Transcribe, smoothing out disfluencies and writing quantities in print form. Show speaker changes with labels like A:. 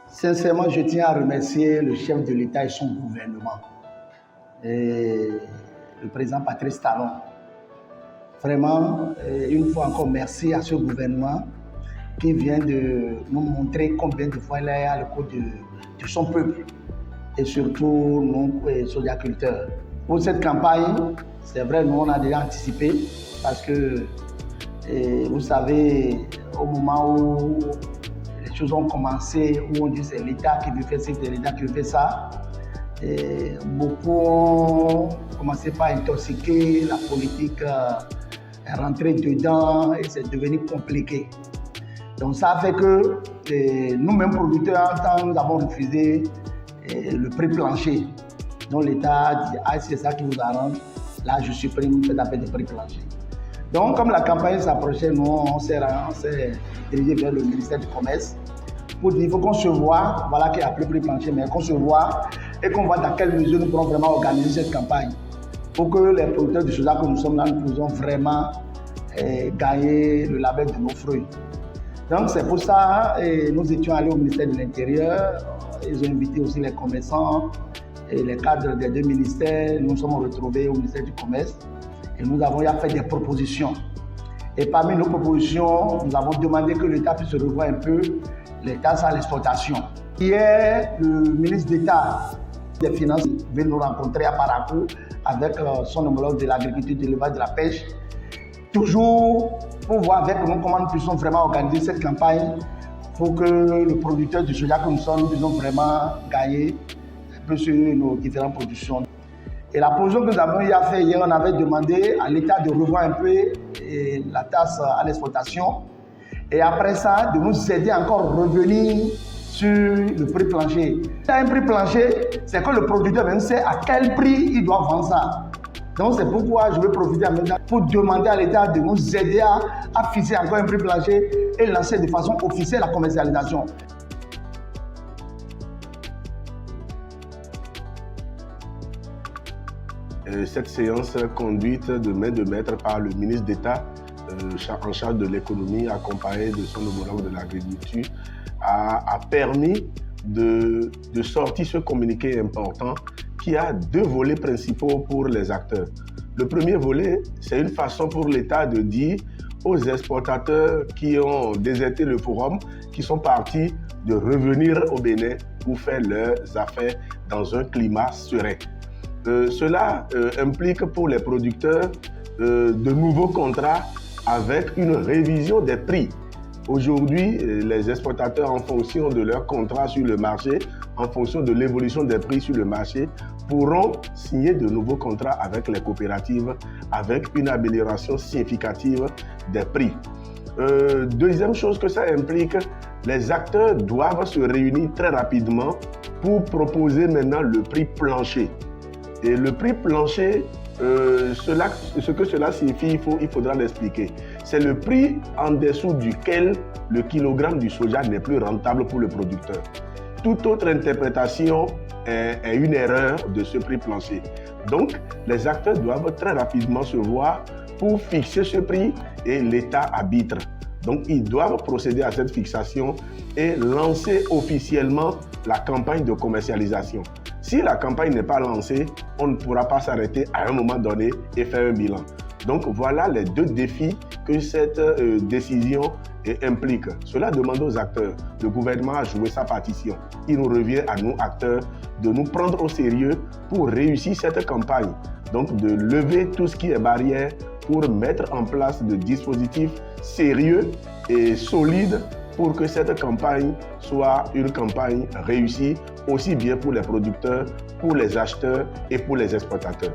A: Sincèrement, je tiens à remercier le chef de l'État et son gouvernement, et le président Patrice Talon. Vraiment, une fois encore, merci à ce gouvernement qui vient de nous montrer combien de fois il est à l'écoute de son peuple et surtout nous, sojaculteurs. Pour cette campagne, c'est vrai, nous on a déjà anticipé parce que, vous savez, au moment où les choses ont commencé, où on dit c'est l'État qui veut faire ci, c'est l'État qui veut faire ça, et beaucoup ont commencé par intoxiquer la politique, rentrer dedans et c'est devenu compliqué. Donc ça fait que nous-mêmes producteurs, nous avons refusé le prix plancher. Donc l'État a dit, ah c'est ça qui vous arrange, là je supprime, faites appel de prix plancher. Donc comme la campagne s'approchait, nous on s'est dirigé vers le ministère du Commerce pour dire qu'il faut qu'on se voit, voilà qu'il n'y a plus prix plancher, mais qu'on se voit et qu'on voit dans quelle mesure nous pourrons vraiment organiser cette campagne pour que les producteurs du soja que nous sommes là, nous puissions vraiment gagner le label de nos fruits. Donc c'est pour ça que nous étions allés au ministère de l'Intérieur, ils ont invité aussi les commerçants et les cadres des deux ministères. Nous nous sommes retrouvés au ministère du Commerce et nous avons fait des propositions. Et parmi nos propositions, nous avons demandé que l'État puisse revoir un peu les taxes à l'exportation. Hier, le ministre d'État des Finances vient nous rencontrer à Parakou avec son homologue de l'agriculture, de l'élevage, de la pêche, toujours pour voir avec nous comment nous puissions vraiment organiser cette campagne pour que le producteur du soja que nous sommes, nous puissions vraiment gagner un peu sur nos différentes productions. Et la position que nous avons fait hier, on avait demandé à l'État de revoir un peu la taxe à l'exportation et après ça, de nous aider encore à revenir sur le prix plancher. Un prix plancher, c'est que le producteur même sait à quel prix il doit vendre ça. Donc c'est pourquoi je veux profiter maintenant pour demander à l'État de nous aider à fixer encore un prix plancher et lancer de façon officielle la commercialisation.
B: Cette séance conduite de main de maître par le ministre d'État en charge de l'économie, accompagné de son homologue de l'agriculture, a permis de sortir ce communiqué important qui a deux volets principaux pour les acteurs. Le premier volet, c'est une façon pour l'État de dire aux exportateurs qui ont déserté le forum, qui sont partis, de revenir au Bénin pour faire leurs affaires dans un climat serein. Cela implique pour les producteurs de nouveaux contrats avec une révision des prix. Aujourd'hui, les exportateurs, en fonction de leur contrat sur le marché, en fonction de l'évolution des prix sur le marché, pourront signer de nouveaux contrats avec les coopératives avec une amélioration significative des prix. Deuxième chose que ça implique, les acteurs doivent se réunir très rapidement pour proposer maintenant le prix plancher. Et le prix plancher, ce que cela signifie, il faudra l'expliquer. C'est le prix en dessous duquel le kilogramme du soja n'est plus rentable pour le producteur. Toute autre interprétation est une erreur de ce prix plancher. Donc, les acteurs doivent très rapidement se voir pour fixer ce prix et l'État arbitre. Donc, ils doivent procéder à cette fixation et lancer officiellement la campagne de commercialisation. Si la campagne n'est pas lancée, on ne pourra pas s'arrêter à un moment donné et faire un bilan. Donc voilà les deux défis que cette décision implique. Cela demande aux acteurs. Le gouvernement a joué sa partition. Il nous revient à nous, acteurs, de nous prendre au sérieux pour réussir cette campagne. Donc de lever tout ce qui est barrière pour mettre en place des dispositifs sérieux et solides pour que cette campagne soit une campagne réussie, aussi bien pour les producteurs, pour les acheteurs et pour les exportateurs.